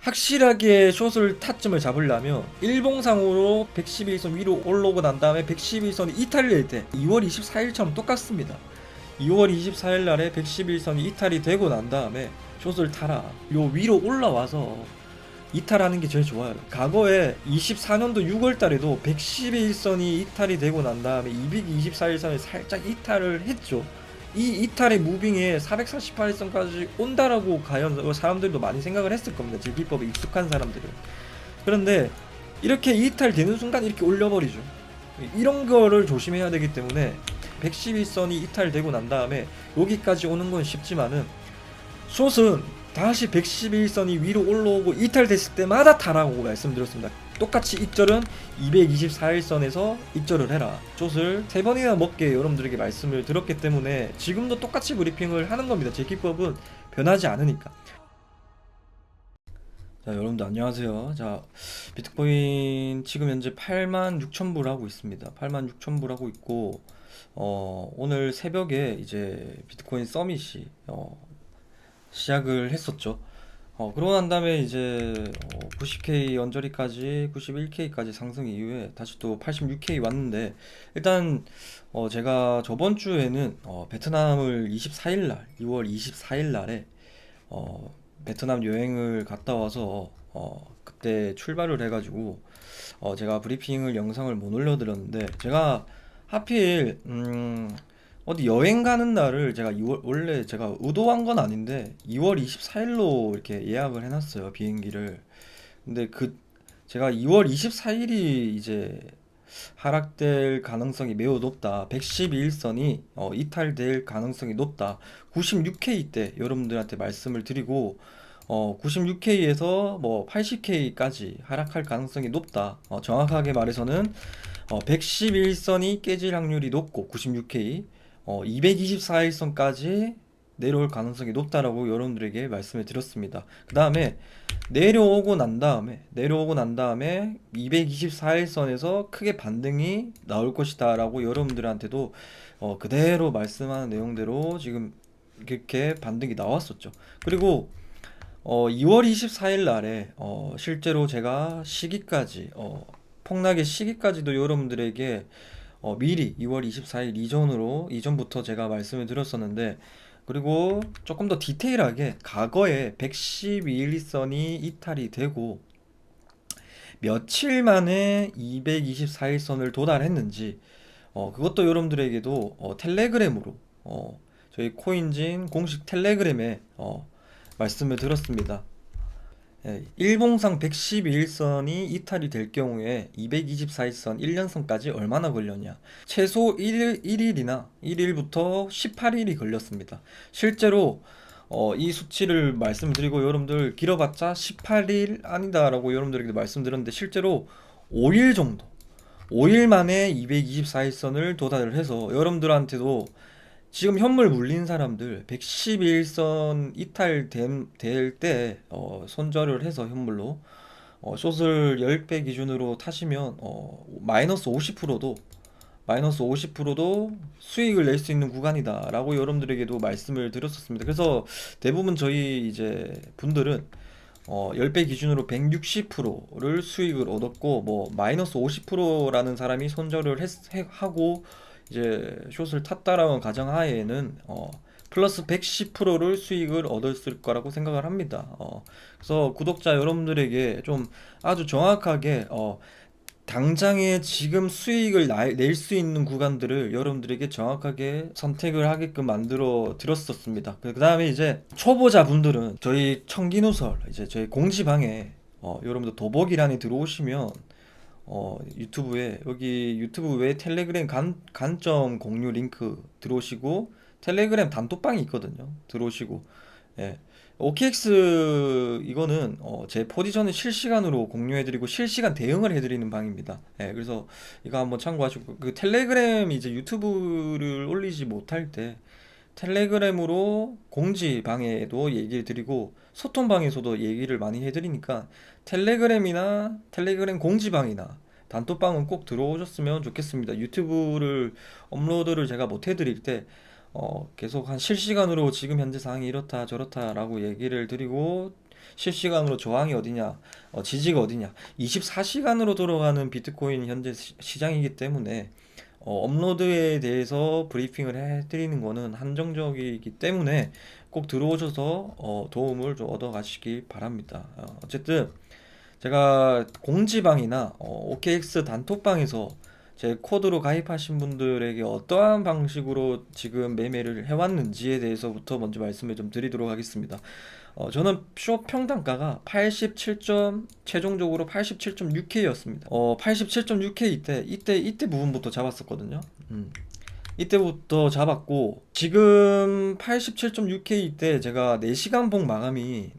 확실하게 숏을 타점을 잡으려면 일봉상으로 111선 위로 올라오고 난 다음에 111선이 이탈이 될 때 2월 24일처럼 똑같습니다. 2월 24일 날에 111선이 이탈이 되고 난 다음에 숏을 타라. 요 위로 올라와서 이탈하는 게 제일 좋아요. 과거에 24년도 6월 달에도 111선이 이탈이 되고 난 다음에 224일선을 살짝 이탈을 했죠. 이 이탈의 무빙에 448일선까지 온다라고 과연 사람들도 많이 생각을 했을 겁니다. 질기법에 익숙한 사람들은. 그런데 이렇게 이탈되는 순간 이렇게 올려버리죠. 이런 거를 조심해야 되기 때문에 111선이 이탈되고 난 다음에 여기까지 오는 건 쉽지만은 숏은 다시 111선이 위로 올라오고 이탈됐을 때마다 타라고 말씀드렸습니다. 똑같이 익절은 224일선에서 익절을 해라. 숏을 3번이나 먹게 여러분들에게 말씀을 드렸기 때문에 지금도 똑같이 브리핑을 하는 겁니다. 제 기법은 변하지 않으니까. 자, 여러분들 안녕하세요. 자, 비트코인 지금 현재 86,000불 하고 있습니다. 86,000불 하고 있고, 오늘 새벽에 이제 비트코인 서밋이 시작을 했었죠. 그러고 난 다음에 이제 90K 언저리까지 91K까지 상승 이후에 다시 또 86K 왔는데, 일단 제가 저번 주에는 베트남을 24일 날, 2월 24일 날에 베트남 여행을 갔다 와서 그때 출발을 해가지고 제가 브리핑을 영상을 못 올려드렸는데, 제가 하필 어디 여행 가는 날을 제가 2월 원래 제가 의도한 건 아닌데 2월 24일로 이렇게 예약을 해놨어요, 비행기를. 근데 제가 2월 24일이 이제 하락될 가능성이 매우 높다. 112일선이 이탈될 가능성이 높다. 96K 때 여러분들한테 말씀을 드리고 96K에서 뭐 80K까지 하락할 가능성이 높다. 정확하게 말해서는 111선이 깨질 확률이 높고 96K 224일선까지 내려올 가능성이 높다라고 여러분들에게 말씀을 드렸습니다. 그 다음에 내려오고 난 다음에 224일선에서 크게 반등이 나올 것이다 라고 여러분들한테도 그대로 말씀하는 내용대로 지금 이렇게 반등이 나왔었죠. 그리고 2월 24일 날에 실제로 제가 시기까지 폭락의 시기까지도 여러분들에게 미리 2월 24일 이전부터 제가 말씀을 드렸었는데, 그리고 조금 더 디테일하게 과거에 112일선이 이탈이 되고 며칠 만에 224일선을 도달했는지 그것도 여러분들에게도 텔레그램으로 저희 코인진 공식 텔레그램에 말씀을 드렸습니다. 예, 일봉상 112일선이 이탈이 될 경우에 224일선 1년선까지 얼마나 걸렸냐? 최소 1일이나 1일부터 18일이 걸렸습니다. 실제로 이 수치를 말씀드리고 여러분들 길어봤자 18일 아니다라고 여러분들에게 말씀드렸는데, 실제로 5일 정도, 5일 만에 224일선을 도달을 해서 여러분들한테도 지금 현물 물린 사람들 111선 이탈될 때 손절을 해서 현물로 숏을 10배 기준으로 타시면 마이너스 50%도 수익을 낼 수 있는 구간이다 라고 여러분들에게도 말씀을 드렸었습니다. 그래서 대부분 저희 이제 분들은 10배 기준으로 160%를 수익을 얻었고, 뭐 마이너스 50%라는 사람이 손절을 하고 이제 숏을 탔다라는 가정하에는 플러스 110%를 수익을 얻었을 거라고 생각을 합니다. 그래서 구독자 여러분들에게 좀 아주 정확하게 당장에 지금 수익을 낼 수 있는 구간들을 여러분들에게 정확하게 선택을 하게끔 만들어 드렸었습니다. 그 다음에 이제 초보자 분들은 저희 청기누설 이제 저희 공지방에 여러분들 도보기란에 들어오시면 유튜브에 여기 유튜브 외에 텔레그램 간점 공유 링크 들어오시고 텔레그램 단톡방이 있거든요. 들어오시고, 예. OKX 이거는 제 포지션을 실시간으로 공유해드리고 실시간 대응을 해드리는 방입니다. 예, 그래서 이거 한번 참고하시고, 그 텔레그램 이제 유튜브를 올리지 못할 때 텔레그램으로 공지방에도 얘기를 드리고 소통방에서도 얘기를 많이 해드리니까 텔레그램이나 텔레그램 공지방이나 단톡방은 꼭 들어오셨으면 좋겠습니다. 유튜브를 업로드를 제가 못 해드릴 때 계속 한 실시간으로 지금 현재 상황이 이렇다 저렇다 라고 얘기를 드리고 실시간으로 저항이 어디냐, 지지가 어디냐, 24시간으로 돌아가는 비트코인 현재 시장이기 때문에 업로드에 대해서 브리핑을 해드리는 거는 한정적이기 때문에 꼭 들어오셔서 도움을 좀 얻어 가시기 바랍니다. 어쨌든 제가 공지방이나 OKX 단톡방에서 제 코드로 가입하신 분들에게 어떠한 방식으로 지금 매매를 해왔는지에 대해서부터 먼저 말씀을 좀 드리도록 하겠습니다. 저는 숏 평단가가 87점, 최종적으로 87.6K였습니다. 87.6K 이때 부분부터 잡았었거든요. 이때부터 잡았고, 지금 87.6K 때 제가 4시간 봉 마감이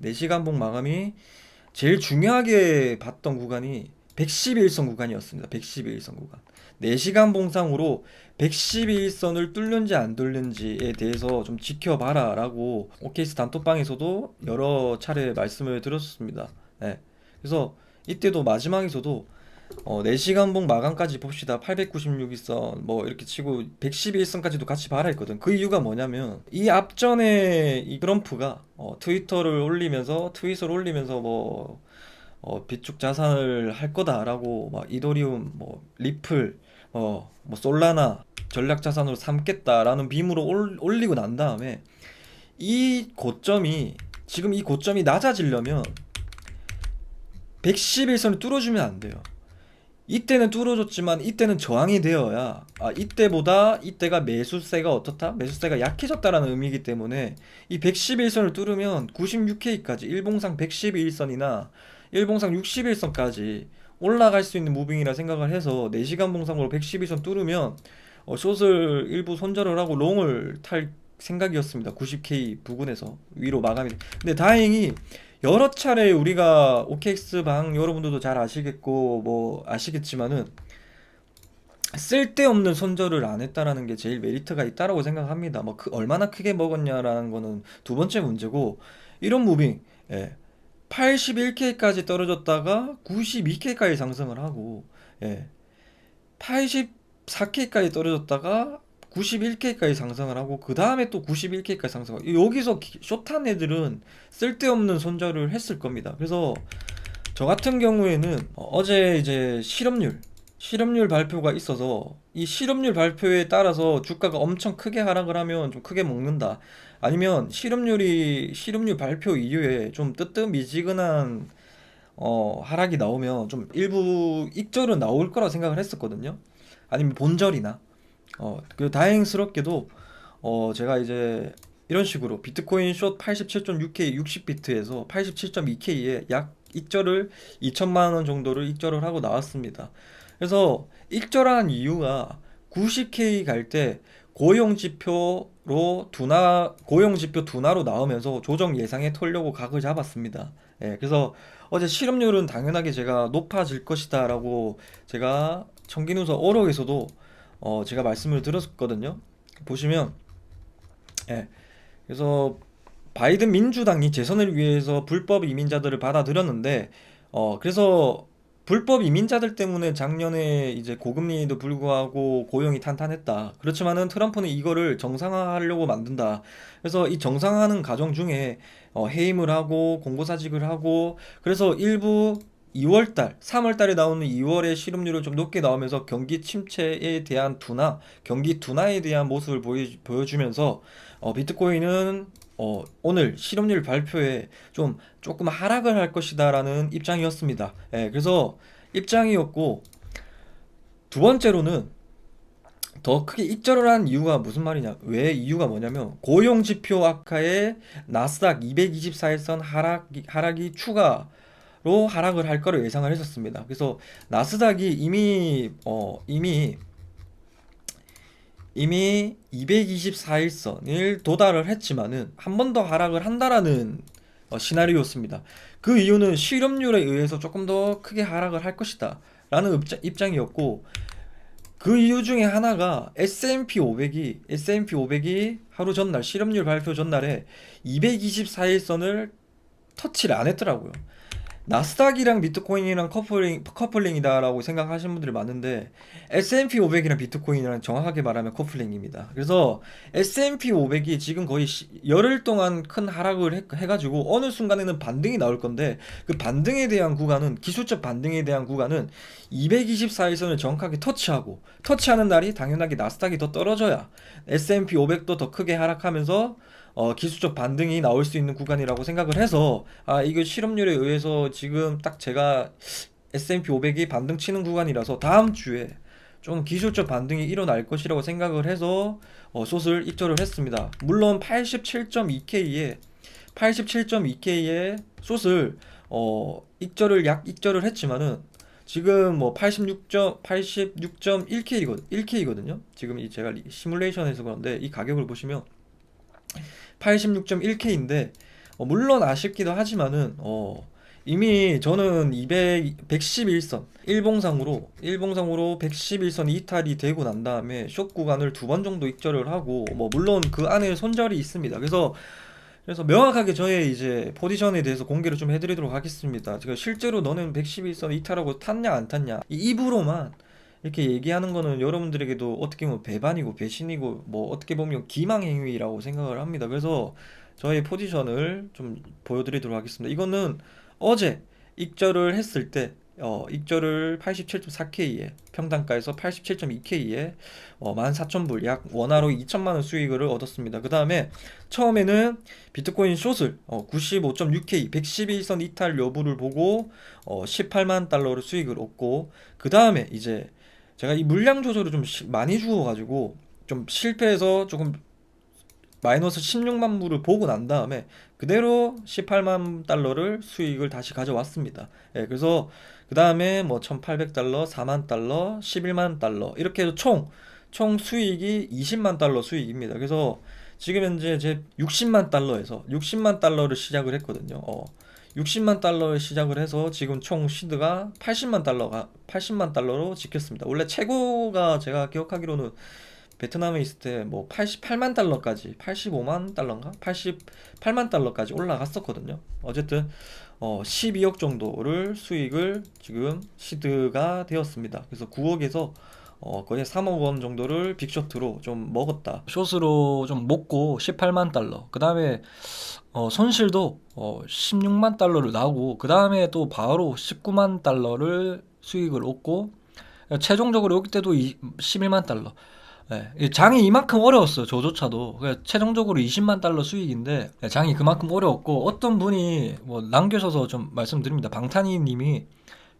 제일 중요하게 봤던 구간이 111선 구간이었습니다. 111선 구간. 4시간 봉상으로 111선을 뚫는지 안 뚫는지에 대해서 좀 지켜봐라 라고 OKX 단톡방에서도 여러 차례 말씀을 드렸습니다. 네. 그래서 이때도 마지막에서도 4시간 봉 마감까지 봅시다. 896일선 뭐 이렇게 치고 111선까지도 같이 봐라 했거든. 그 이유가 뭐냐면 이 앞전에 이 트럼프가 트윗을 올리면서 뭐 비축 자산을 할 거다라고 막 이더리움, 뭐 리플, 뭐 솔라나 전략 자산으로 삼겠다라는 빔으로 올리고 난 다음에 지금 이 고점이 낮아지려면 111선을 뚫어주면 안 돼요. 이때는 뚫어줬지만 이때는 저항이 되어야 이때가 매수세가 어떻다? 매수세가 약해졌다라는 의미이기 때문에 이 111선을 뚫으면 96K까지 일봉상 111선이나 일봉상 61선까지 올라갈 수 있는 무빙이라 생각을 해서 4시간 봉상으로 111선 뚫으면 숏을 일부 손절을 하고 롱을 탈 생각이었습니다. 90K 부근에서 위로 마감이. 근데 다행히 여러 차례 우리가 OKX 방 여러분들도 잘 아시겠고 뭐 아시겠지만은 쓸데없는 손절을 안 했다라는 게 제일 메리트가 있다라고 생각합니다. 뭐 얼마나 크게 먹었냐라는 거는 두 번째 문제고, 이런 무빙 81K까지 떨어졌다가 92K까지 상승을 하고 84K까지 떨어졌다가 91K까지 상승을 하고 그 다음에 또 91K까지 상승하고, 여기서 숏한 애들은 쓸데없는 손절을 했을 겁니다. 그래서 저 같은 경우에는 어제 이제 실업률 발표가 있어서 이 실업률 발표에 따라서 주가가 엄청 크게 하락을 하면 좀 크게 먹는다, 아니면 실업률 발표 이후에 좀 뜨뜻미지근한 하락이 나오면 좀 일부 익절은 나올 거라 생각을 했었거든요. 아니면 본절이나 그 다행스럽게도 제가 이제 이런 식으로 비트코인 숏 87.6K 60비트에서 87.2K에 약 익절을 2천만 원 정도를 익절을 하고 나왔습니다. 그래서 익절한 이유가 90K 갈 때 고용지표 둔화로 나오면서 조정 예상에 털려고 각을 잡았습니다. 그래서 어제 실업률은 당연하게 제가 높아질 것이다 라고 제가 청기누서 어록에서도 제가 말씀을 드렸거든요. 보시면 그래서 바이든 민주당이 재선을 위해서 불법 이민자들을 받아들였는데 그래서 불법 이민자들 때문에 작년에 이제 고금리에도 불구하고 고용이 탄탄했다. 그렇지만은 트럼프는 이거를 정상화하려고 만든다. 그래서 이 정상화하는 과정 중에 해임을 하고 공고사직을 하고, 그래서 일부 2월달, 3월달에 나오는 2월의 실업률을 좀 높게 나오면서 경기 침체에 대한 경기 둔화에 대한 모습을 보여주면서 비트코인은 오늘 실업률 발표에 조금 하락을 할 것이다라는 입장이었습니다. 그래서 입장이었고, 두 번째로는 더 크게 익절을 한 이유가 무슨 말이냐? 왜 이유가 뭐냐면 고용지표 악화에 나스닥 224일선 하락이 추가로 하락을 할 거를 예상을 했었습니다. 그래서 나스닥이 이미 224일선을 도달을 했지만은 한 번 더 하락을 한다라는 시나리오였습니다. 그 이유는 실업률에 의해서 조금 더 크게 하락을 할 것이다 라는 입장이었고, 그 이유 중에 하나가 S&P 500이 하루 전날, 실업률 발표 전날에 224일선을 터치를 안 했더라고요. 나스닥이랑 비트코인이랑 커플링이다라고 생각하시는 분들이 많은데 S&P 500이랑 비트코인이랑 정확하게 말하면 커플링입니다. 그래서 S&P 500이 지금 거의 열흘 동안 큰 하락을 해가지고 어느 순간에는 반등이 나올 건데 그 반등에 대한 구간은 기술적 반등에 대한 구간은 224일선을 정확하게 터치하는 날이 당연하게 나스닥이 더 떨어져야 S&P 500도 더 크게 하락하면서 기술적 반등이 나올 수 있는 구간이라고 생각을 해서 이거 실업률에 의해서 지금 딱 제가 S&P 500이 반등 치는 구간이라서 다음 주에 좀 기술적 반등이 일어날 것이라고 생각을 해서 숏을 입절을 했습니다. 물론 87.2K에 숏을 입절을 했지만은 지금 뭐 86.1K거든요. 지금 이 제가 시뮬레이션에서 그런데 이 가격을 보시면 86.1K인데 물론 아쉽기도 하지만은 이미 저는 111선 일봉상으로 111선 이탈이 되고 난 다음에 숏 구간을 두 번 정도 익절을 하고 뭐 물론 그 안에 손절이 있습니다. 그래서 명확하게 저의 이제 포지션에 대해서 공개를 좀 해드리도록 하겠습니다. 제가 실제로 너는 111선 이탈하고 탔냐 안 탔냐 이 입으로만 이렇게 얘기하는 거는 여러분들에게도 어떻게 보면 배반이고 배신이고 뭐 어떻게 보면 기망행위라고 생각을 합니다. 그래서 저의 포지션을 좀 보여드리도록 하겠습니다. 이거는 어제 익절을 했을 때 익절을 87.4K에 평단가에서 87.2K에 14,000불 약 원화로 2천만 원 수익을 얻었습니다. 그 다음에 처음에는 비트코인 숏을 95.6K 111선 이탈 여부를 보고 18만 달러를 수익을 얻고 그 다음에 이제 제가 이 물량 조절을 좀 많이 주어가지고 좀 실패해서 조금 마이너스 16만 불을 보고 난 다음에 그대로 18만 달러를 수익을 다시 가져왔습니다. 예, 그래서 그 다음에 뭐 1800달러, 4만 달러, 11만 달러 이렇게 해서 총 수익이 20만 달러 수익입니다. 그래서 지금 현재 제 60만 달러를 시작을 했거든요. 60만 달러를 시작을 해서 지금 총 시드가 80만 달러로 지켰습니다. 원래 최고가 제가 기억하기로는 베트남에 있을 때 뭐 88만 달러까지 85만 달러인가? 88만 달러까지 올라갔었거든요. 어쨌든 12억 정도를 수익을 지금 시드가 되었습니다. 그래서 9억에서 거의 3억 원 정도를 빅쇼트로 좀 먹었다. 숏으로 좀 먹고 18만 달러. 그 다음에 손실도 16만 달러를 나오고 그 다음에 또 바로 19만 달러를 수익을 얻고 최종적으로 여기 때도 11만 달러. 네, 장이 이만큼 어려웠어요. 저조차도. 최종적으로 20만 달러 수익인데 장이 그만큼 어려웠고 어떤 분이 뭐 남겨셔서 좀 말씀드립니다. 방탄이 님이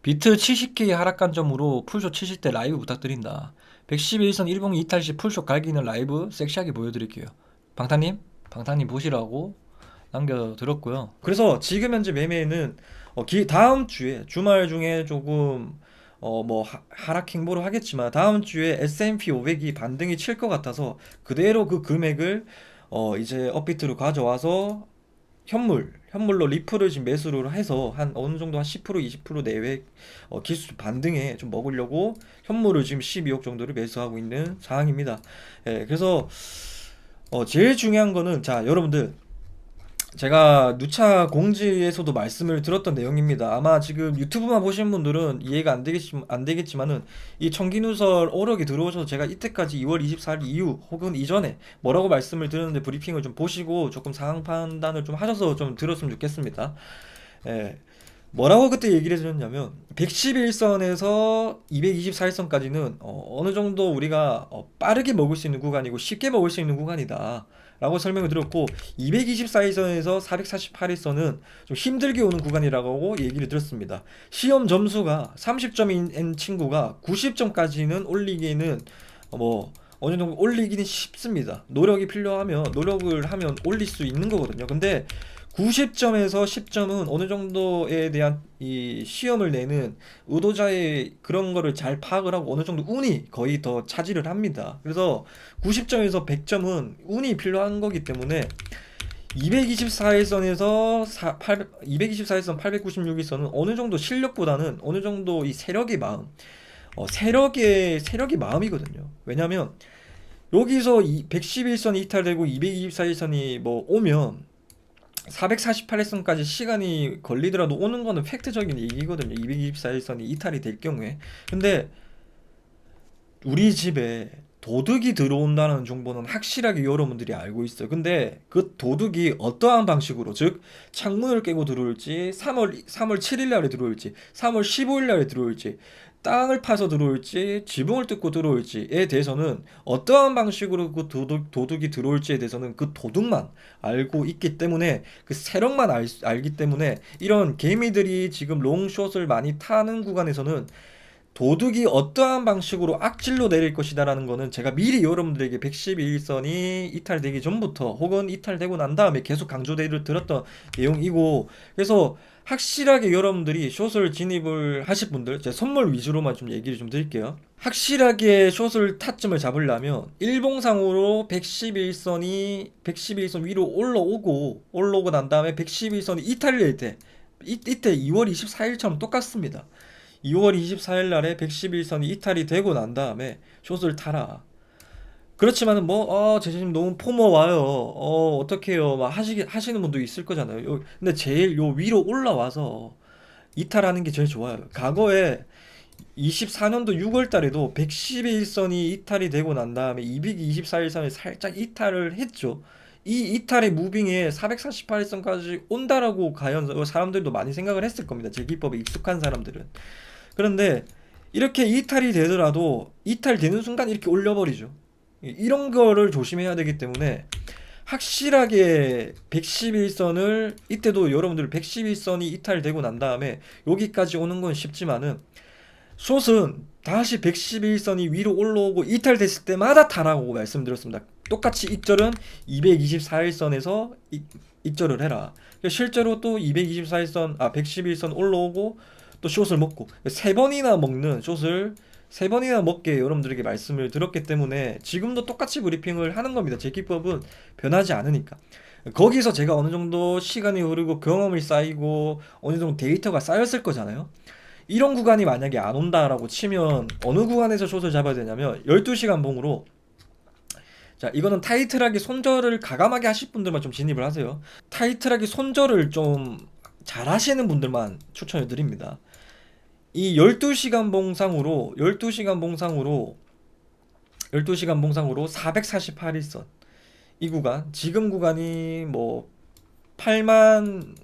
비트 70K 하락 관점으로 풀쇼 치실 때 라이브 부탁드린다. 111선 일봉 이탈 시 풀쇼 갈기는 라이브 섹시하게 보여드릴게요. 방탄님 보시라고 남겨드렸고요. 그래서 지금 현재 매매는 다음 주에 주말 중에 조금 뭐 하락 행보를 하겠지만 다음 주에 S&P 500이 반등이 칠 것 같아서 그대로 그 금액을 이제 업비트로 가져와서 현물로 리플을 지금 매수를 해서 한 어느 정도 한 10% 20% 내외 기술 반등에 좀 먹으려고 현물을 지금 12억 정도를 매수하고 있는 상황입니다. 예, 그래서 제일 중요한 거는 자 여러분들 제가 누차 공지에서도 말씀을 드렸던 내용입니다. 아마 지금 유튜브만 보시는 분들은 이해가 안 되겠지만은 이 청기누설 오력이 들어오셔서 제가 이때까지 2월 24일 이후 혹은 이전에 뭐라고 말씀을 드렸는데 브리핑을 좀 보시고 조금 상황 판단을 좀 하셔서 좀 들었으면 좋겠습니다. 예. 뭐라고 그때 얘기를 해드렸냐면 111선에서 224일선까지는 어느 정도 우리가 빠르게 먹을 수 있는 구간이고 쉽게 먹을 수 있는 구간이다 라고 설명을 드렸고 224일선에서 448일선은 좀 힘들게 오는 구간이라고 얘기를 드렸습니다. 시험 점수가 30점인 친구가 90점까지는 올리기는 뭐 어느 정도 올리기는 쉽습니다. 노력을 하면 올릴 수 있는 거거든요. 근데 90점에서 10점은 어느 정도에 대한 이 시험을 내는 의도자의 그런 거를 잘 파악을 하고 어느 정도 운이 거의 더 차지를 합니다. 그래서 90점에서 100점은 운이 필요한 거기 때문에 224일선에서 224일선 896일선은 어느 정도 실력보다는 어느 정도 이 세력의 마음이거든요. 왜냐면 여기서 111선 이탈되고 224일선이 뭐 오면 448일선까지 시간이 걸리더라도 오는 거는 팩트적인 얘기거든요. 224일선이 이탈이 될 경우에. 근데 우리 집에 도둑이 들어온다는 정보는 확실하게 여러분들이 알고 있어요. 근데 그 도둑이 어떠한 방식으로, 즉 창문을 깨고 들어올지, 3월 7일 날에 들어올지, 3월 15일 날에 들어올지, 땅을 파서 들어올지, 지붕을 뜯고 들어올지에 대해서는, 어떠한 방식으로 그 도둑이 들어올지에 대해서는 그 도둑만 알고 있기 때문에, 그 세력만 알기 때문에, 이런 개미들이 지금 롱숏을 많이 타는 구간에서는 도둑이 어떠한 방식으로 악질로 내릴 것이다라는 거는 제가 미리 여러분들에게 112일선이 이탈되기 전부터 혹은 이탈되고 난 다음에 계속 강조를 들었던 내용이고, 그래서 확실하게 여러분들이 숏을 진입을 하실 분들, 제 선물 위주로만 좀 얘기를 좀 드릴게요. 확실하게 숏을 타점을 잡으려면 일봉상으로 111선 위로 올라오고 난 다음에 111선이 이탈이 될 때, 이때 2월 24일처럼 똑같습니다. 2월 24일 날에 111선이 이탈이 되고 난 다음에 숏을 타라. 그렇지만은 뭐, 제주님 너무 포모 와요. 어떡해요. 막 하시는 분도 있을 거잖아요. 근데 제일 요 위로 올라와서 이탈하는 게 제일 좋아요. 과거에 24년도 6월 달에도 111선이 이탈이 되고 난 다음에 224일선이 살짝 이탈을 했죠. 이 이탈의 무빙에 448일선까지 온다라고 과연 사람들도 많이 생각을 했을 겁니다. 제 기법에 익숙한 사람들은. 그런데 이렇게 이탈이 되더라도 이탈되는 순간 이렇게 올려버리죠. 이런 거를 조심해야 되기 때문에 확실하게 111선을, 이때도 여러분들 111선이 이탈되고 난 다음에 여기까지 오는 건 쉽지만은, 숏은 다시 111선이 위로 올라오고 이탈됐을 때마다 타라고 말씀드렸습니다. 똑같이 익절은 224일선에서 익절을 해라. 실제로 또 224일선, 111선 올라오고 또 숏을 먹고, 세 번이나 먹는 숏을 세 번이나 먹게 여러분들에게 말씀을 드렸기 때문에 지금도 똑같이 브리핑을 하는 겁니다. 제 기법은 변하지 않으니까. 거기서 제가 어느 정도 시간이 흐르고 경험이 쌓이고 어느 정도 데이터가 쌓였을 거잖아요. 이런 구간이 만약에 안 온다라고 치면 어느 구간에서 숏을 잡아야 되냐면, 12시간 봉으로, 자, 이거는 타이틀하게 손절을 가감하게 하실 분들만 좀 진입을 하세요. 타이틀하게 손절을 좀 잘하시는 분들만 추천을 드립니다. 이 12시간 봉상으로 448일선 이 구간, 지금 구간이 뭐 8만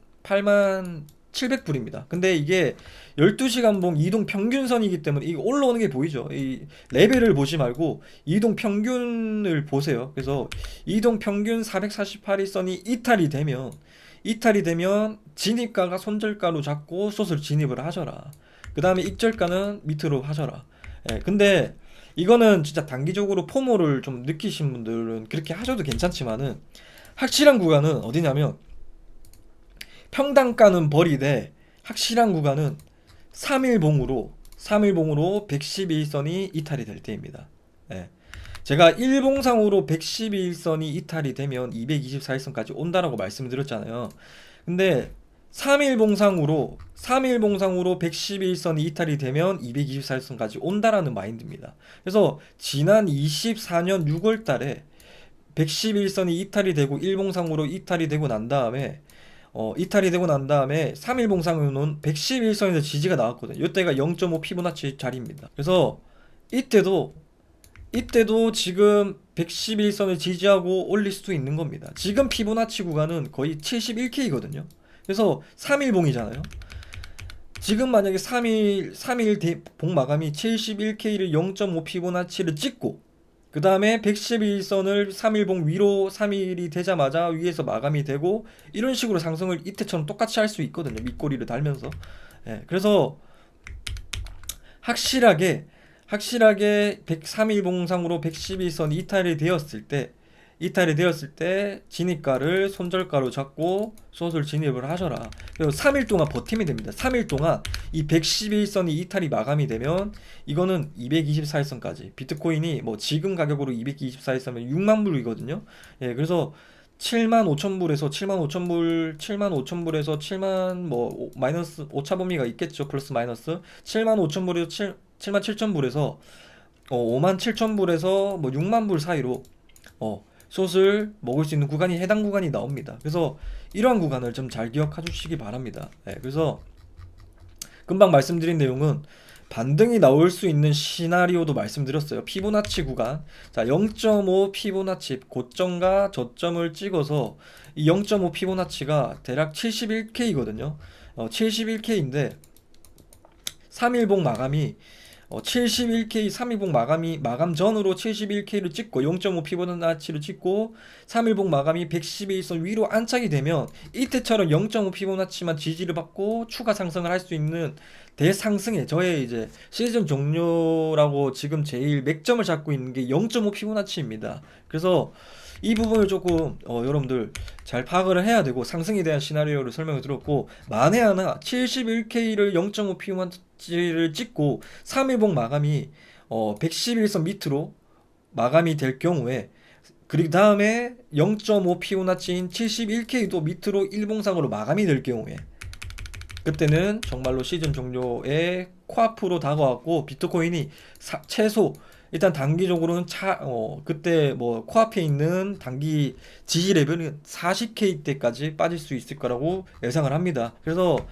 700불입니다. 근데 이게 12시간 봉 이동 평균선이기 때문에 이거 올라오는 게 보이죠. 이 레벨을 보지 말고 이동 평균을 보세요. 그래서 이동 평균 448일선이 이탈이 되면 진입가가 손절가로 잡고 숏을 진입을 하셔라. 그 다음에 익절가는 밑으로 하셔라. 근데 이거는 진짜 단기적으로 포모를 좀 느끼신 분들은 그렇게 하셔도 괜찮지만은, 확실한 구간은 어디냐면, 평단가는 버리되 확실한 구간은 3일봉으로 112일선이 이탈이 될 때입니다. 예. 제가 일봉상으로 112일선이 이탈이 되면 224일선까지 온다라고 말씀드렸잖아요. 근데 3일봉상으로 112일선이 이탈이 되면 224일선까지 온다라는 마인드입니다. 그래서 지난 24년 6월 달에 111선이 이탈이 되고 일봉상으로 이탈이 되고 난 다음에 3일봉상으로는 111선에서 지지가 나왔거든요. 이때가 0.5 피보나치 자리입니다. 그래서 이때도 지금 111선을 지지하고 올릴 수도 있는 겁니다. 지금 피보나치 구간은 거의 71K거든요. 그래서 3일봉이잖아요. 지금 만약에 3일 봉 마감이 71K를 0.5 피보나치를 찍고, 그 다음에 111선을 3일봉 위로 3일이 되자마자 위에서 마감이 되고, 이런 식으로 상승을 이때처럼 똑같이 할 수 있거든요. 밑꼬리를 달면서. 그래서 확실하게 103일봉상으로 112선 이탈이 되었을 때 진입가를 손절가로 잡고 숏을 진입을 하셔라. 그리고 3일 동안 버티면 됩니다. 3일 동안 이 111선이 이탈이 마감이 되면 이거는 224일선까지, 비트코인이 뭐 지금 가격으로 224일선이면 6만 불이거든요. 그래서 7만 5천 불에서 7만 뭐 마이너스 오차 범위가 있겠죠. 플러스 마이너스 7만 5천 불에서 7만 7천 불에서 5만 7천 불에서 뭐 6만 불 사이로 숏을 먹을 수 있는 구간이 해당 구간이 나옵니다. 그래서 이러한 구간을 좀 잘 기억해 주시기 바랍니다. 그래서 금방 말씀드린 내용은 반등이 나올 수 있는 시나리오도 말씀드렸어요. 피보나치 구간. 자, 0.5 피보나치 고점과 저점을 찍어서 이 0.5 피보나치가 대략 71K거든요. 71K인데 3일봉 마감이 71K 3일봉 마감 전으로 71K를 찍고 0.5 피보나치를 찍고 3일봉 마감이 112일선 위로 안착이 되면 이때처럼 0.5 피보나치만 지지를 받고 추가 상승을 할 수 있는 대상승에 저의 이제 시즌 종료라고 지금 제일 맥점을 잡고 있는 게 0.5 피보나치입니다. 그래서 이 부분을 조금 여러분들 잘 파악을 해야 되고, 상승에 대한 시나리오를 설명을 드렸고, 만에 하나 71K를 0.5 피보나치를 찍고 3일봉 마감이 111선 밑으로 마감이 될 경우에, 그리고 다음에 0.5 피보나치인 71K도 밑으로 일봉상으로 마감이 될 경우에, 그때는 정말로 시즌 종료에 코앞으로 다가왔고 비트코인이 최소 일단 단기적으로는 그때 뭐 코앞에 있는 단기 지지 레벨은 40K대까지 빠질 수 있을 거라고 예상을 합니다. 그래서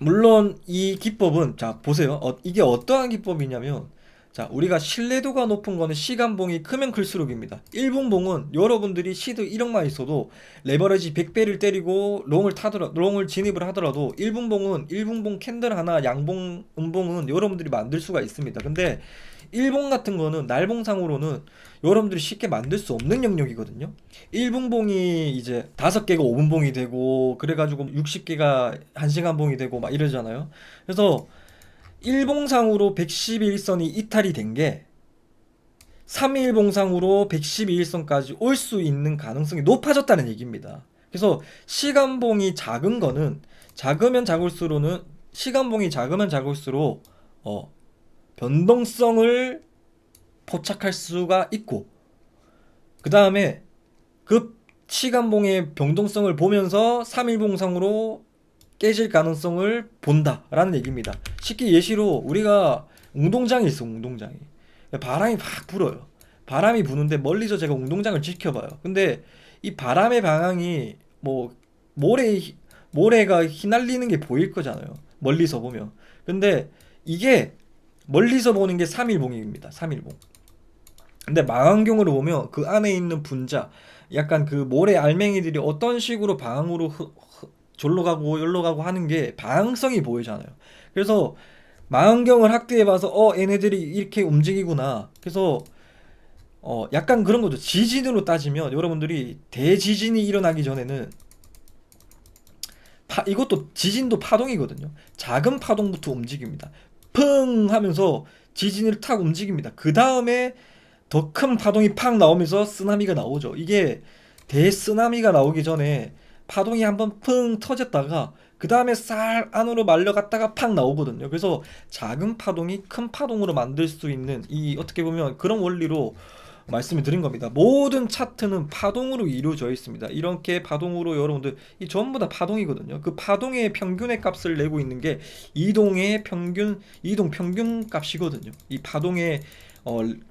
물론 이 기법은, 자 보세요. 이게 어떠한 기법이냐면, 자 우리가 신뢰도가 높은 거는 시간봉이 크면 클수록입니다. 1분봉은 여러분들이 시드 1억만 있어도 레버리지 100배를 때리고 롱을 진입을 하더라도 1분봉은 1분봉 캔들 하나 양봉 음봉은 여러분들이 만들 수가 있습니다. 근데 1봉 같은 거는 날봉상으로는 여러분들이 쉽게 만들 수 없는 영역이거든요. 1분봉이 이제 5개가 5분봉이 되고, 그래가지고 60개가 1시간 봉이 되고 막 이러잖아요. 그래서 일봉상으로 111선이 이탈이 된 게 3일봉상으로 112일선까지 올 수 있는 가능성이 높아졌다는 얘기입니다. 그래서 시간봉이 작은 거는, 시간봉이 작으면 작을수록 변동성을 포착할 수가 있고, 그 다음에 그 시간봉의 변동성을 보면서 3일봉상으로 깨질 가능성을 본다라는 얘기입니다. 쉽게 예시로 우리가 운동장이 있어. 운동장이 바람이 막 불어요. 바람이 부는데 멀리서 제가 운동장을 지켜봐요. 근데 이 바람의 방향이 뭐 모래가 휘날리는 게 보일 거잖아요, 멀리서 보면. 근데 이게 멀리서 보는 게 3일봉입니다. 3일봉. 근데 망원경으로 보면 그 안에 있는 분자, 약간 그 모래 알맹이들이 어떤 식으로 방향으로 졸로 가고 열로 가고 하는 게 방향성이 보이잖아요. 그래서 망원경을 확대해 봐서 얘네들이 이렇게 움직이구나. 그래서 약간 그런 거죠. 지진으로 따지면 여러분들이 대지진이 일어나기 전에는 이것도 지진도 파동이거든요. 작은 파동부터 움직입니다. 펑 하면서 지진을 탁 움직입니다. 그 다음에 더 큰 파동이 팍 나오면서 쓰나미가 나오죠. 이게 대쓰나미가 나오기 전에 파동이 한번 펑 터졌다가 그 다음에 쌀 안으로 말려갔다가 팍 나오거든요. 그래서 작은 파동이 큰 파동으로 만들 수 있는, 이 어떻게 보면 그런 원리로 말씀을 드린 겁니다. 모든 차트는 파동으로 이루어져 있습니다. 이렇게 파동으로 여러분들 이 전부 다 파동이거든요. 그 파동의 평균의 값을 내고 있는 게 이동 평균 값이거든요. 이 파동의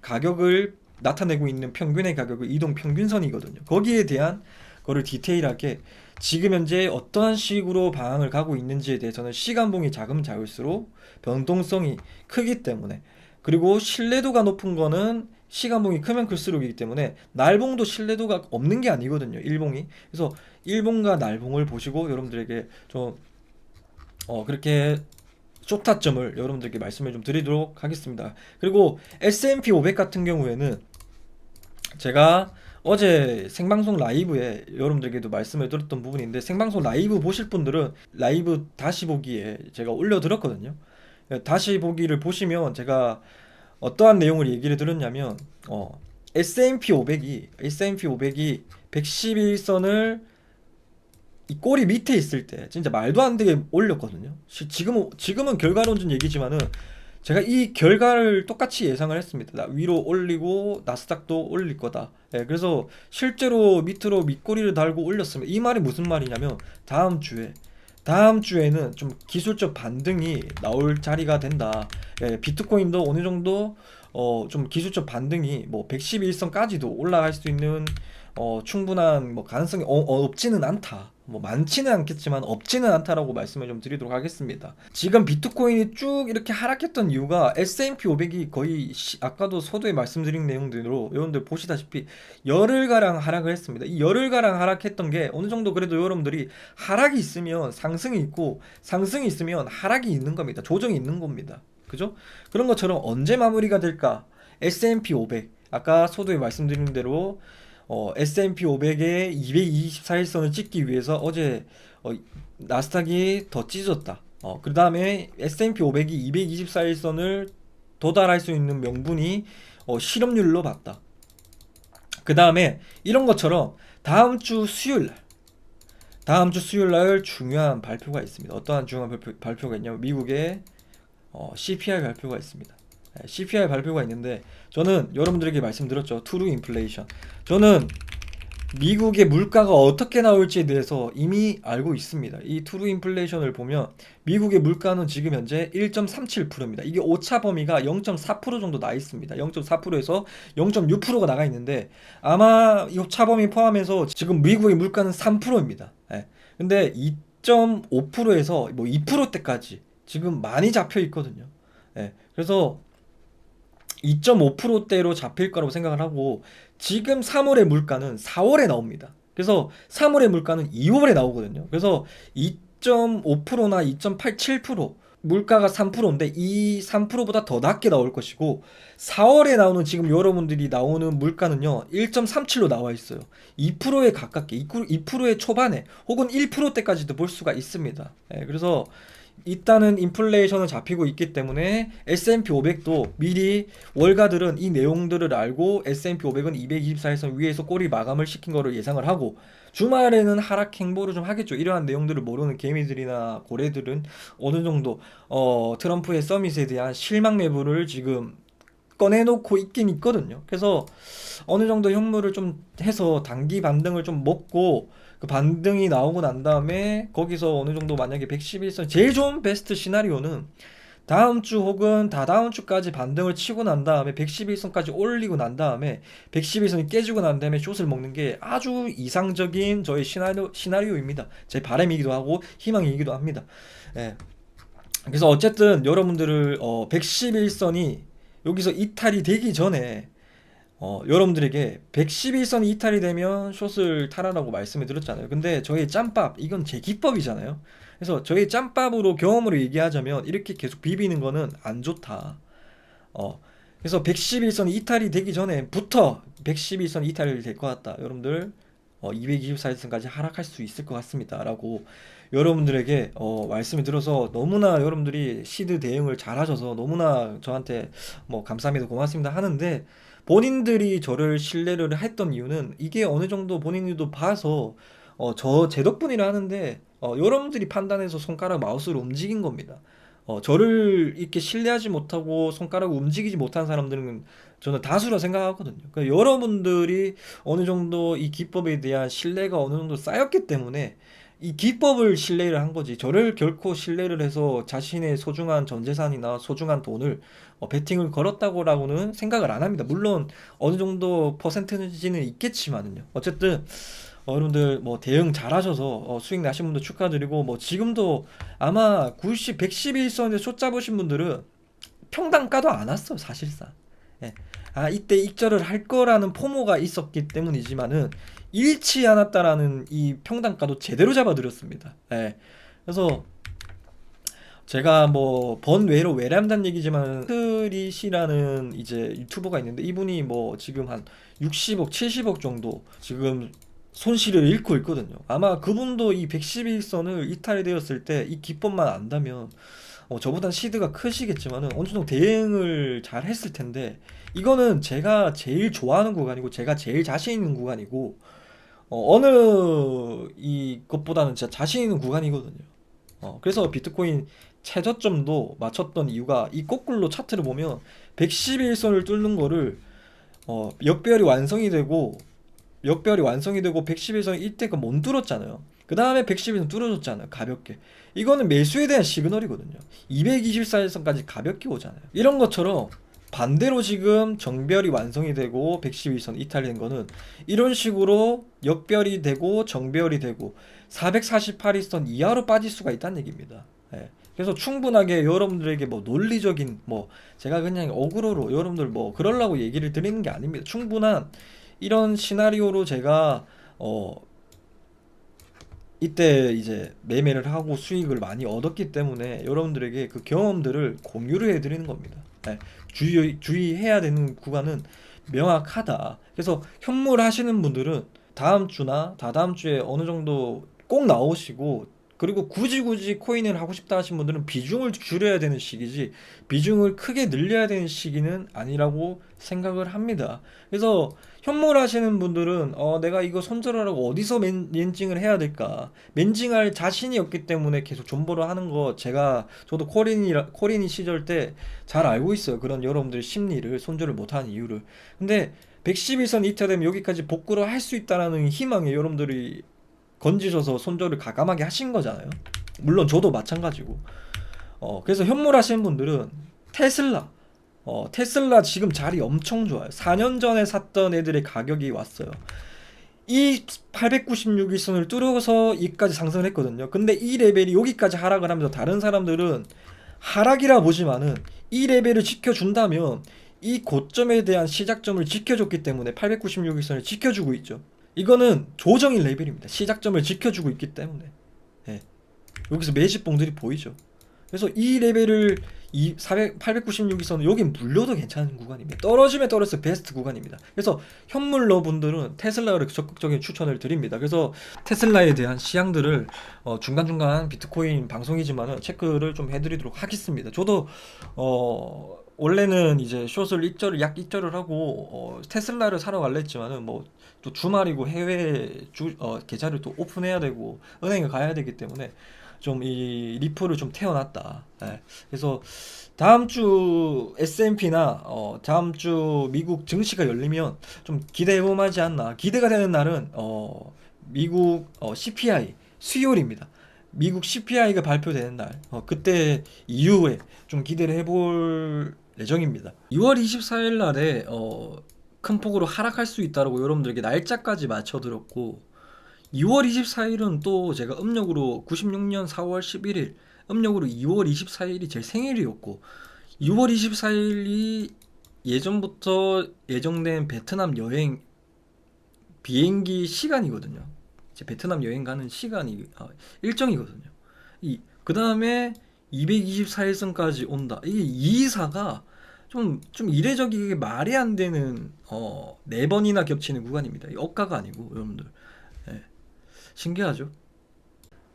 가격을 나타내고 있는 평균의 가격을 이동 평균선이거든요. 거기에 대한 거를 디테일하게 지금 현재 어떠한 식으로 방향을 가고 있는지에 대해서는 시간봉이 작으면 작을수록 변동성이 크기 때문에, 그리고 신뢰도가 높은 거는 시간봉이 크면 클수록이기 때문에 날봉도 신뢰도가 없는 게 아니거든요, 일봉이. 그래서 일봉과 날봉을 보시고 여러분들에게 좀 그렇게 쇼타점을 여러분들께 말씀을 좀 드리도록 하겠습니다. 그리고 S&P 500 같은 경우에는 제가 어제 생방송 라이브에 여러분들에게도 말씀을 드렸던 부분인데, 생방송 라이브 보실 분들은 라이브 다시 보기에 제가 올려드렸거든요. 다시 보기를 보시면 제가 어떠한 내용을 얘기를 드렸냐면, S&P 500이 111선을 이 꼬리 밑에 있을 때 진짜 말도 안 되게 올렸거든요. 지금은 결과론적 얘기지만은 제가 이 결과를 똑같이 예상을 했습니다. 위로 올리고 나스닥도 올릴 거다. 그래서 실제로 밑으로 밑꼬리를 달고 올렸습니다. 이 말이 무슨 말이냐면, 다음 주에 다음 주에는 좀 기술적 반등이 나올 자리가 된다. 예, 비트코인도 어느 정도 좀 기술적 반등이 뭐 111선까지도 올라갈 수 있는 충분한 뭐 가능성이 없지는 않다. 뭐 많지는 않겠지만 없지는 않다라고 말씀을 좀 드리도록 하겠습니다. 지금 비트코인이 쭉 이렇게 하락했던 이유가 S&P 500이 거의 아까도 서두에 말씀드린 내용대로 여러분들 보시다시피 열흘가량 하락을 했습니다. 이 열흘가량 하락했던 게 어느 정도 그래도 여러분들이 하락이 있으면 상승이 있고 상승이 있으면 하락이 있는 겁니다. 조정이 있는 겁니다. 그죠? 그런 것처럼 언제 마무리가 될까? S&P 500 아까 서두에 말씀드린 대로 S&P 500의 224일선을 찍기 위해서 어제 나스닥이 더 찢었다. 그 다음에 S&P 500이 224일선을 도달할 수 있는 명분이 실업률로 봤다. 그 다음에 이런 것처럼 다음 주 수요일 날 중요한 발표가 있습니다. 어떠한 중요한 발표가 있냐면 미국의 CPI 발표가 있습니다. CPI 발표가 있는데 저는 여러분들에게 말씀드렸죠. 트루 인플레이션. 저는 미국의 물가가 어떻게 나올지에 대해서 이미 알고 있습니다. 이 트루 인플레이션을 보면 미국의 물가는 지금 현재 1.37%입니다. 이게 오차 범위가 0.4% 정도 나 있습니다. 0.4%에서 0.6%가 나가 있는데 아마 이 오차 범위 포함해서 지금 미국의 물가는 3%입니다. 예. 근데 2.5%에서 뭐 2%대까지 지금 많이 잡혀 있거든요. 예. 그래서 2.5%대로 잡힐 거라고 생각을 하고 지금 3월의 물가는 4월에 나옵니다. 그래서 3월의 물가는 2월에 나오거든요. 그래서 2.5%나 2.87% 물가가 3%인데 이 3%보다 더 낮게 나올 것이고 4월에 나오는 지금 여러분들이 나오는 물가는요 1.37로 나와 있어요. 2%에 가깝게 2%의 초반에 혹은 1%대까지도 볼 수가 있습니다. 그래서 일단은 인플레이션은 잡히고 있기 때문에 S&P 500도 미리 월가들은 이 내용들을 알고 S&P 500은 224에서 위에서 꼬리 마감을 시킨 거를 예상을 하고 주말에는 하락 행보를 좀 하겠죠. 이러한 내용들을 모르는 개미들이나 고래들은 어느 정도 트럼프의 서밋에 대한 실망 매부를 지금 꺼내놓고 있긴 있거든요. 그래서 어느 정도 현물을 좀 해서 단기 반등을 좀 먹고 그 반등이 나오고 난 다음에 거기서 어느 정도 만약에 111선 제일 좋은 베스트 시나리오는 다음 주 혹은 다다음 주까지 반등을 치고 난 다음에 111선까지 올리고 난 다음에 111선이 깨지고 난 다음에 숏을 먹는 게 아주 이상적인 저의 시나리오입니다. 제 바람이기도 하고 희망이기도 합니다. 예. 그래서 어쨌든 여러분들을 111선이 여기서 이탈이 되기 전에 여러분들에게 111선이 이탈이 되면 숏을 타라라고 말씀을 드렸잖아요. 근데 저의 짬밥, 이건 제 기법이잖아요. 그래서 저의 짬밥으로 경험으로 얘기하자면 이렇게 계속 비비는 거는 안 좋다. 그래서 111선이 이탈이 되기 전에부터 111선이 이탈이 될 것 같다. 여러분들 224일선까지 하락할 수 있을 것 같습니다. 라고 여러분들에게 말씀을 드려서 너무나 여러분들이 시드 대응을 잘 하셔서 너무나 저한테 뭐 감사합니다 고맙습니다 하는데 본인들이 저를 신뢰를 했던 이유는 이게 어느 정도 본인들도 봐서 제 덕분이라 하는데 여러분들이 판단해서 손가락 마우스를 움직인 겁니다. 저를 이렇게 신뢰하지 못하고 손가락을 움직이지 못한 사람들은 저는 다수라 생각하거든요. 그러니까 여러분들이 어느 정도 이 기법에 대한 신뢰가 어느 정도 쌓였기 때문에 이 기법을 신뢰를 한 거지. 저를 결코 신뢰를 해서 자신의 소중한 전 재산이나 소중한 돈을 베팅을 걸었다고라고는 생각을 안 합니다. 물론 어느 정도 퍼센테이지는 있겠지만은요. 어쨌든 여러분들 뭐 대응 잘하셔서 수익 나신 분들 축하드리고 뭐 지금도 아마 111선에 숏 잡으신 분들은 평단가도 안 왔어 사실상. 예. 아 이때 익절을 할 거라는 포모가 있었기 때문이지만은 잃지 않았다라는 이 평단가도 제대로 잡아드렸습니다. 예. 그래서 제가 뭐 번외로 외람단 얘기지만 트릿이라는 이제 유튜버가 있는데 이분이 뭐 지금 한 60억 70억 정도 지금 손실을 잃고 있거든요. 아마 그분도 이 111선을 이탈이 되었을 때 이 기법만 안다면 저보단 시드가 크시겠지만은 어느 정도 대응을 잘 했을 텐데 이거는 제가 제일 좋아하는 구간이고 제가 제일 자신 있는 구간이고 어느 이것보다는 진짜 자신 있는 구간이거든요. 그래서 비트코인 최저점도 맞췄던 이유가 이 거꾸로 차트를 보면 111선을 뚫는 거를 역별이 완성이 되고 111선이 이때가 못 뚫었잖아요. 그 그 다음에 110일선 뚫어줬잖아요. 가볍게. 이거는 매수에 대한 시그널이거든요. 224일선까지 가볍게 오잖아요. 이런 것처럼 반대로 지금 정별이 완성이 되고 111선 이탈된 거는 이런 식으로 역별이 되고 정별이 되고 448일선 이하로 빠질 수가 있다는 얘기입니다. 예. 그래서 충분하게 여러분들에게 뭐 논리적인 뭐 제가 그냥 어그로로 여러분들 뭐 그러려고 얘기를 드리는 게 아닙니다. 충분한 이런 시나리오로 제가 이때 이제 매매를 하고 수익을 많이 얻었기 때문에 여러분들에게 그 경험들을 공유를 해드리는 겁니다. 네, 주의해야 되는 구간은 명확하다. 그래서 현물 하시는 분들은 다음 주나 다다음 주에 어느 정도 꼭 나오시고, 그리고 굳이 코인을 하고 싶다 하신 분들은 비중을 줄여야 되는 시기지 비중을 크게 늘려야 되는 시기는 아니라고 생각을 합니다. 그래서 현물 하시는 분들은 내가 이거 손절하라고 어디서 멘징을 해야 될까, 멘징할 자신이 없기 때문에 계속 존버를 하는 거 저도 코린이 시절 때 잘 알고 있어요. 그런 여러분들의 심리를, 손절을 못하는 이유를. 근데 111선 이탈되면 여기까지 복구를 할 수 있다라는 희망에 여러분들이 건지셔서 손절을 가감하게 하신 거잖아요. 물론 저도 마찬가지고. 그래서 현물 하시는 분들은 테슬라 지금 자리 엄청 좋아요. 4년 전에 샀던 애들의 가격이 왔어요. 이 896일선을 뚫어서 여기까지 상승을 했거든요. 근데 이 레벨이 여기까지 하락을 하면서 다른 사람들은 하락이라 보지만은 이 레벨을 지켜준다면 이 고점에 대한 시작점을 지켜줬기 때문에 896일선을 지켜주고 있죠. 이거는 조정인 레벨입니다. 시작점을 지켜주고 있기 때문에. 예. 여기서 매집봉들이 보이죠. 그래서 이 레벨을 896일선은 여긴 물려도 괜찮은 구간입니다. 떨어지면 떨어져서 베스트 구간입니다. 그래서 현물러 분들은 테슬라를 적극적인 추천을 드립니다. 그래서 테슬라에 대한 시향들을 중간중간 비트코인 방송이지만은 체크를 좀 해드리도록 하겠습니다. 저도 원래는 이제 숏을 약 입절을 하고 테슬라를 사러 갈라 했지만은 뭐 또 주말이고 해외 계좌를 또 오픈해야 되고 은행에 가야 되기 때문에 좀 이 리플을 좀 태워놨다. 예. 그래서 다음 주 S&P나 다음 주 미국 증시가 열리면 좀 기대해볼만하지 않나. 기대가 되는 날은 미국 CPI 수요일입니다. 미국 CPI가 발표되는 날, 그때 이후에 좀 기대를 해볼 예정입니다. 6월 24일 날에 큰 폭으로 하락할 수 있다고 여러분들에게 날짜까지 맞춰드렸고, 2월 24일은 또 제가 음력으로 96년 4월 11일, 음력으로 2월 24일이 제 생일이었고, 6월 24일이 예전부터 예정된 베트남 여행 비행기 시간이거든요. 제 베트남 여행 가는 시간이 일정이거든요. 그 다음에 224일선까지 온다. 이게 이사가 좀 이례적이게 말이 안 되는 네 번이나 겹치는 구간입니다. 이 억가가 아니고 여러분들. 예. 신기하죠?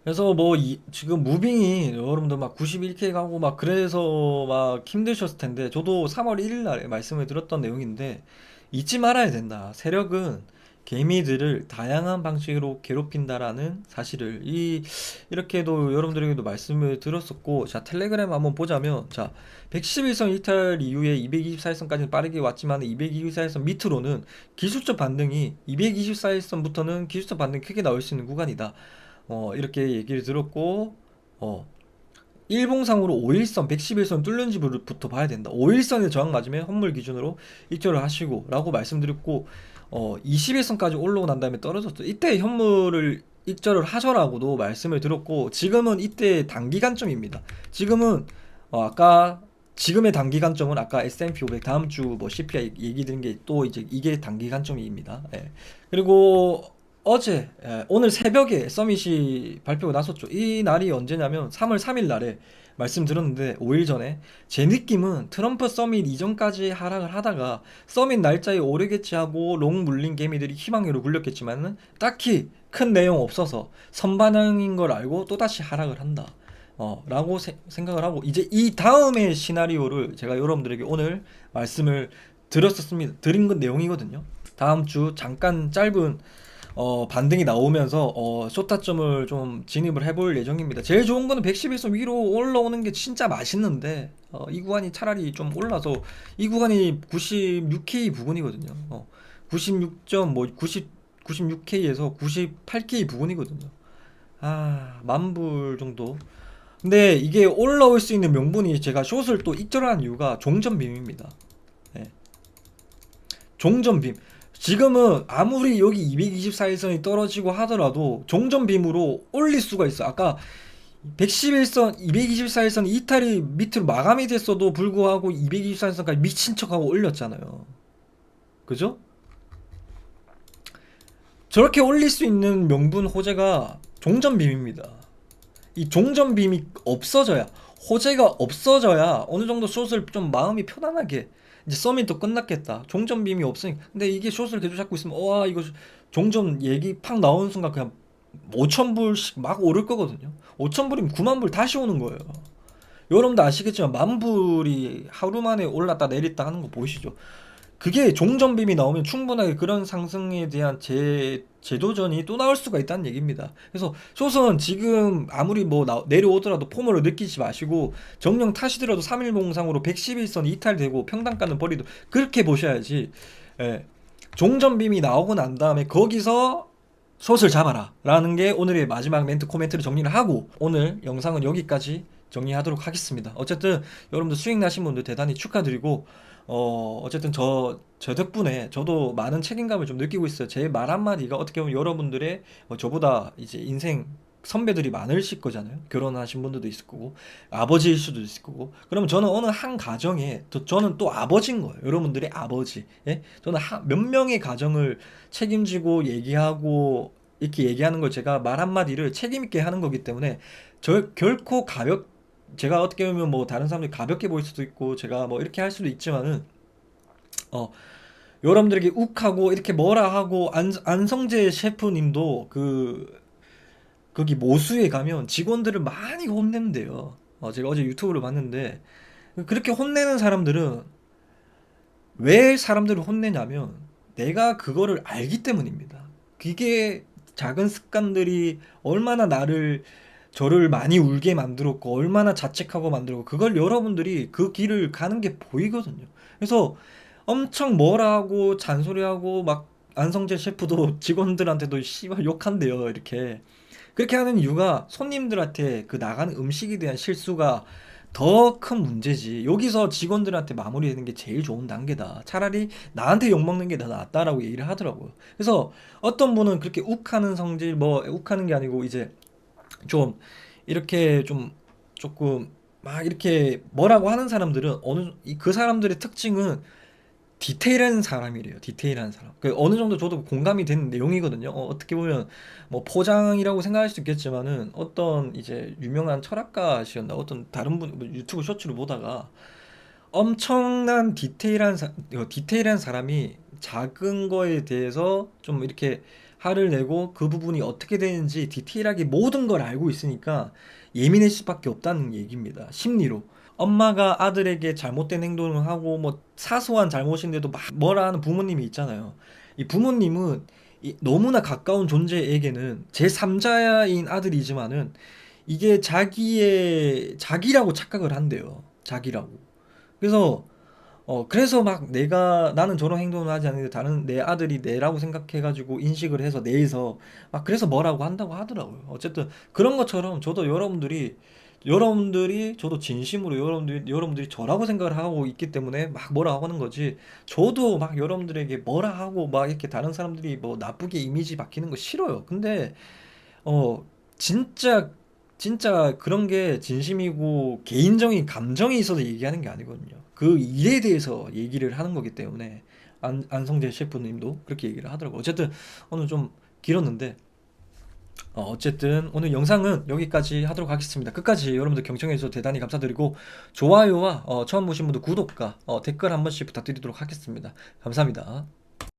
그래서 뭐 지금 무빙이 여러분들 막 91K 가고 막 그래서 막 힘드셨을 텐데, 저도 3월 1일 날에 말씀을 드렸던 내용인데 잊지 말아야 된다. 세력은 개미들을 다양한 방식으로 괴롭힌다라는 사실을 이렇게도 여러분들에게도 말씀을 드렸었고, 자 텔레그램 한번 보자면, 자 111선 이탈 이후에 224일선까지 빠르게 왔지만 224일선 밑으로는 기술적 반등이, 224일선부터는 기술적 반등이 크게 나올 수 있는 구간이다. 이렇게 얘기를 들었고, 일봉상으로 5일선 111선 뚫는지부터 봐야 된다. 5일선에 저항 맞으면 현물 기준으로 입절을 하시고 라고 말씀드렸고, 21선까지 올라오고 난 다음에 떨어졌죠. 이때 현물을 입절을 하셔라고도 말씀을 드렸고, 지금은 이때 단기간점입니다. 지금은 지금의 단기간점은 아까 S&P 500 다음 주 뭐 CPI 얘기 드린 게 또 이제 이게 단기간점입니다. 예. 그리고 오늘 새벽에 서밋이 발표가 났었죠. 이 날이 언제냐면 3월 3일 날에 말씀드렸는데, 5일 전에 제 느낌은 트럼프 서밋 이전까지 하락을 하다가 서밋 날짜에 오르겠지 하고 롱 물린 개미들이 희망으로 굴렸겠지만은 딱히 큰 내용 없어서 선반영인 걸 알고 또다시 하락을 한다. 라고 생각을 하고, 이제 이 다음의 시나리오를 제가 여러분들에게 오늘 말씀을 드린 건 내용이거든요. 다음 주 잠깐 짧은 반등이 나오면서 쇼타점을 좀 진입을 해볼 예정입니다. 제일 좋은 거는 111선 위로 올라오는 게 진짜 맛있는데, 이 구간이 차라리 좀 올라서, 이 구간이 96K 부근이거든요. 96K에서 98K 부근이거든요. 만불 정도. 근데 이게 올라올 수 있는 명분이 제가 숏을 또 익절한 이유가 종전빔입니다. 예. 종전빔. 지금은 아무리 여기 224일선이 떨어지고 하더라도 종전빔으로 올릴 수가 있어. 아까 111선, 224일선 이탈이 밑으로 마감이 됐어도 불구하고 224일선까지 미친 척하고 올렸잖아요. 그죠? 저렇게 올릴 수 있는 명분 호재가 종전빔입니다. 이 종전빔이 없어져야, 호재가 없어져야 어느 정도 숏을 좀 마음이 편안하게, 이제 서밋도 끝났겠다, 종전빔이 없으니까. 근데 이게 숏을 계속 잡고 있으면 와 이거 종전 얘기 팍 나오는 순간 그냥 5,000불씩 막 오를 거거든요. 5,000불이면 9만 불 다시 오는 거예요. 여러분도 아시겠지만 만불이 하루 만에 올랐다 내렸다 하는 거 보이시죠? 그게 종전빔이 나오면 충분하게 그런 상승에 대한 재도전이 또 나올 수가 있다는 얘기입니다. 그래서 숏은 지금 아무리 뭐 내려오더라도 포모를 느끼지 마시고, 정령 타시더라도 3일봉상으로 111선 이탈되고 평단가는 버리도 그렇게 보셔야지. 예. 종전빔이 나오고 난 다음에 거기서 숏을 잡아라 라는 게 오늘의 마지막 멘트 코멘트를 정리를 하고, 오늘 영상은 여기까지 정리하도록 하겠습니다. 어쨌든 여러분들 수익 나신 분들 대단히 축하드리고, 어쨌든 저 덕분에 저도 많은 책임감을 좀 느끼고 있어요. 제 말 한마디가 어떻게 보면 여러분들의, 저보다 이제 인생 선배들이 많으실 거잖아요. 결혼하신 분들도 있을 거고, 아버지일 수도 있을 거고. 그러면 저는 어느 한 가정에, 저는 또 아버지인 거예요. 여러분들의 아버지. 예? 저는 몇 명의 가정을 책임지고 얘기하고, 이렇게 얘기하는 걸, 제가 말 한마디를 책임있게 하는 거기 때문에, 결코 제가 어떻게 보면 뭐 다른 사람들이 가볍게 보일 수도 있고 제가 뭐 이렇게 할 수도 있지만은, 어 여러분들에게 욱하고 이렇게 뭐라 하고, 안성재 셰프님도 거기 모수에 가면 직원들을 많이 혼낸대요. 제가 어제 유튜브를 봤는데, 그렇게 혼내는 사람들은 왜 사람들을 혼내냐면 내가 그거를 알기 때문입니다. 그게 작은 습관들이 얼마나 저를 많이 울게 만들었고 얼마나 자책하고 만들었고, 그걸 여러분들이 그 길을 가는 게 보이거든요. 그래서 엄청 뭐라 하고 잔소리하고 막, 안성재 셰프도 직원들한테도 씨발 욕한대요. 이렇게 그렇게 하는 이유가 손님들한테 그 나가는 음식에 대한 실수가 더 큰 문제지, 여기서 직원들한테 마무리되는 게 제일 좋은 단계다, 차라리 나한테 욕먹는 게 더 낫다라고 얘기를 하더라고요. 그래서 어떤 분은 그렇게 욱하는 성질, 뭐 욱하는 게 아니고 이제 좀 이렇게 좀 조금 막 이렇게 뭐라고 하는 사람들은, 그 사람들의 특징은 디테일한 사람이래요. 디테일한 사람. 어느 정도 저도 공감이 되는 내용이거든요. 어떻게 보면 뭐 포장이라고 생각할 수 있겠지만은, 어떤 이제 유명한 철학가시였나, 어떤 다른 분 뭐 유튜브 쇼츠를 보다가, 엄청난 디테일한 사람이 작은 거에 대해서 좀 이렇게 화를 내고, 그 부분이 어떻게 되는지 디테일하게 모든 걸 알고 있으니까 예민할 수밖에 없다는 얘기입니다. 심리로. 엄마가 아들에게 잘못된 행동을 하고 뭐 사소한 잘못인데도 막 뭐라 하는 부모님이 있잖아요. 이 부모님은 너무나 가까운 존재에게는 제3자인 아들이지만은 이게 자기라고 착각을 한대요. 자기라고. 그래서 막 나는 저런 행동을 하지 않는데 다른 내 아들이 내라고 생각해가지고 인식을 해서 내에서 막, 그래서 뭐라고 한다고 하더라고요. 어쨌든 그런 것처럼 저도 여러분들이 저도 진심으로 여러분들이 저라고 생각을 하고 있기 때문에 막 뭐라 하는 거지. 저도 막 여러분들에게 뭐라 하고 막 이렇게 다른 사람들이 뭐 나쁘게 이미지 박히는 거 싫어요. 근데 어 진짜 진짜 그런 게 진심이고 개인적인 감정이 있어서 얘기하는 게 아니거든요. 그 일에 대해서 얘기를 하는 거기 때문에, 안성재 셰프님도 그렇게 얘기를 하더라고요. 어쨌든 오늘 좀 길었는데, 어쨌든 오늘 영상은 여기까지 하도록 하겠습니다. 끝까지 여러분들 경청해 주셔서 대단히 감사드리고, 좋아요와 처음 보신 분들 구독과 댓글 한 번씩 부탁드리도록 하겠습니다. 감사합니다.